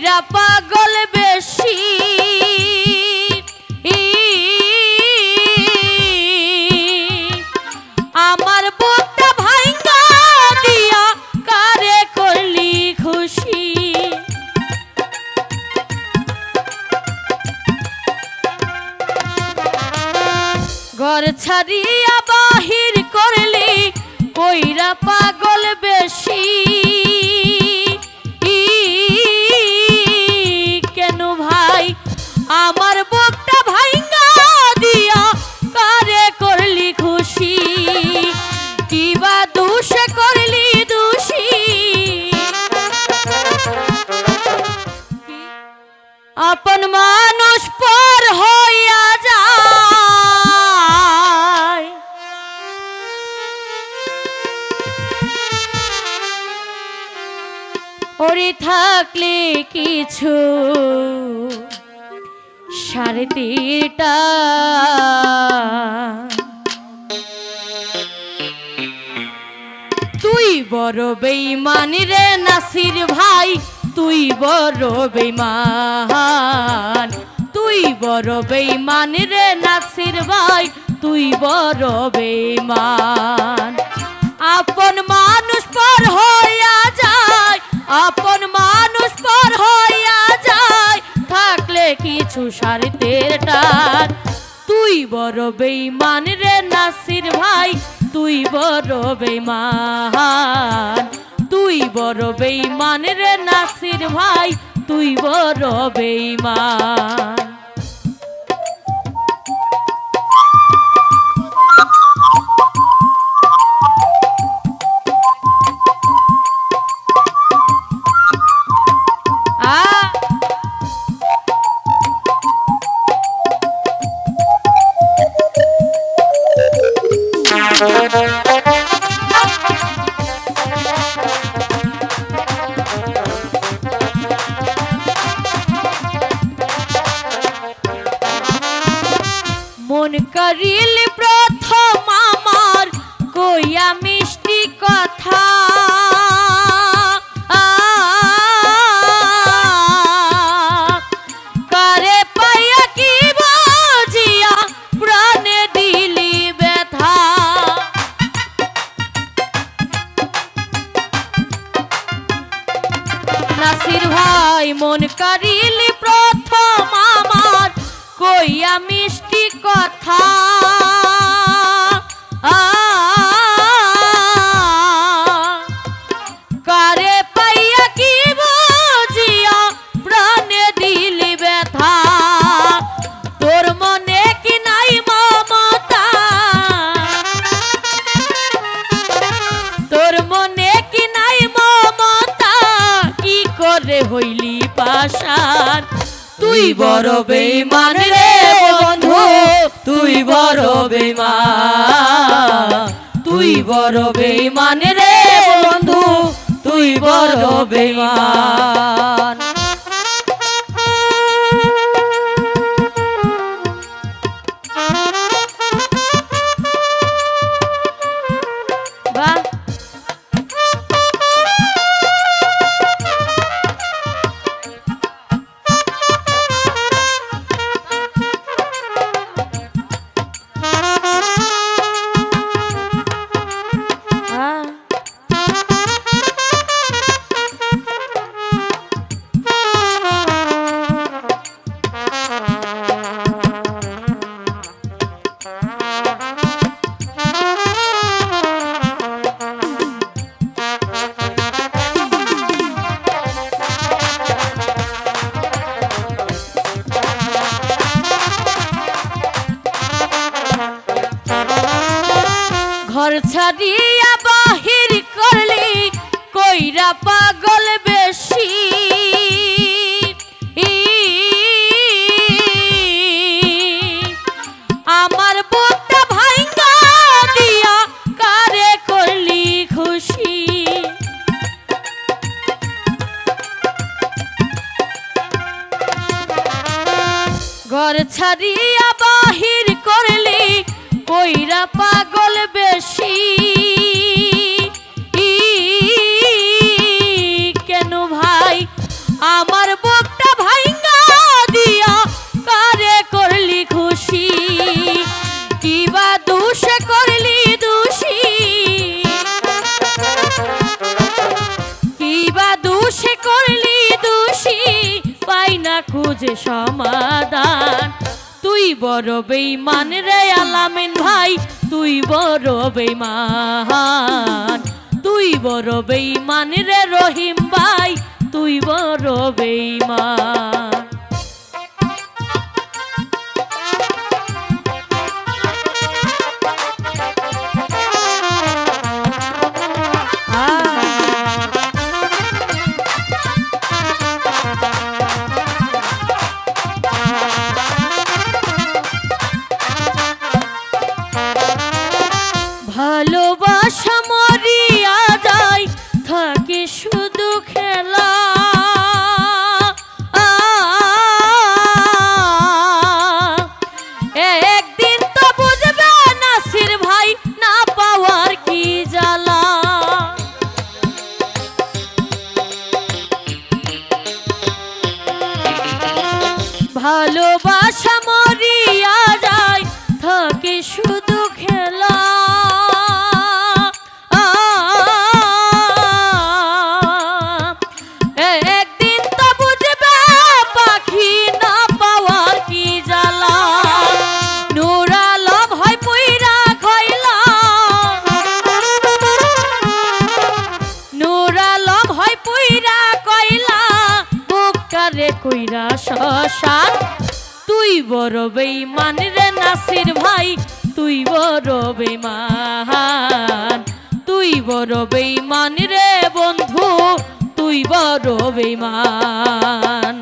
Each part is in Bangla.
কইরা পাগল বেশি আমার বুকটা ভাঙা দিয়া কারে করলি খুশি ঘর ছাড়িয়া বাহির করলি কইরা পাগল বেশি কেন ভাই আমার বুকটা ভাঙা দিয়া কারে করলি খুশি কিবা দোষে করলি দোষী আপন মানুষ পর হইয়া যায় ওরে থাকলে কিছু সাড়ে তিনটা তুই বড় বেঈমান রে নাসির ভাই তুই বড় বেঈমান তুই বড় বেঈমান রে নাসির ভাই তুই বড় বেঈমান আপন মানুষ পর হইয়া যায় আপন মানুষ পর হইয়া যায় থাকলে কিছু সারিতের টান তুই বড় বেঈমান রে নাসির ভাই তুই বড় বেঈমান তুই বড় বেঈমান রে নাসির ভাই তুই বড় বেঈমান মন করিল প্রথম আমার কইয়া মিষ্টি কথা কারে পাইয়া কি বুঝিয়া প্রাণে দিলি ব্যথা নাসির ভাই মন করিল প্রথম আমার কইয়া মিষ্টি কথা কারে পাইয়া কি বুঝিয়া প্রাণে দিলি ব্যথা তোর মনে কি নাই মমতা তোর মনে কি নাই মমতা কি করে হইলি পাশান তুই বড় বেঈমান রে বন্ধু তুই বড় বেঈমান তুই বড় বেঈমান রে বন্ধু তুই বড় বেঈমান বাহ ঘর ছাড়িয়া বাহির করলি কইরা পাগল বেশি আমার বুকটা ভাঙা দিয়া কারে করলি খুশি ঘর ছাড়িয়া বাহির করলি কইরা পাগল বেশি কেন ভাই আমার বুক দোষে করলি দোষী পাই না খুঁজে সমাধান। তুই বড় বেঈমান রে আলামিন ভাই, তুই বড় বেঈমান, তুই বড় বেঈমান রে রহিম ভাই, তুই বড় বেঈমান। ভালোবাসা মরিয়া যায় থাকে শুধু খেলা, একদিন তো বুঝবে নাসির ভাই না পাওয়ার কি জ্বালা। ভালোবাসা মরিয়া যায় থাকে শুধু খেলা, একদিন তো বুঝবে পাখি না পাওয়ার কি জ্বালা। নূর আলম হয় পুইরা খয়লা, নূর আলম হয় পুইরা কয়লা, বুকটারে কইরা শ্মশান। তুই বড় বেঈমান রে নাসির ভাই, তুই বড় বেঈমান, তুই বড় বেঈমান রে বন্ধু, তুই বড় বেঈমান।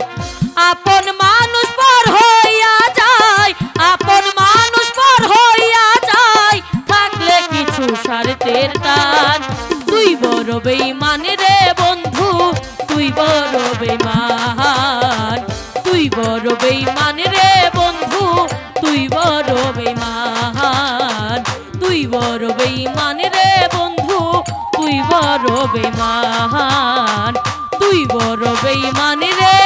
আপন মানুষ পর হইয়া যায়, আপন মানুষ পর হইয়া যায়, থাকলে কিছু স্বার্থের টান। তুই বড় বেঈমান রে বন্ধু, তুই বড় বেঈমান, তুই বড় বেঈমান রে বন্ধু, তুই বড় বেঈমান, তুই বড় বেঈমান রে বন্ধু, তুই বড় বেঈমান, তুই বড় বেঈমান রে।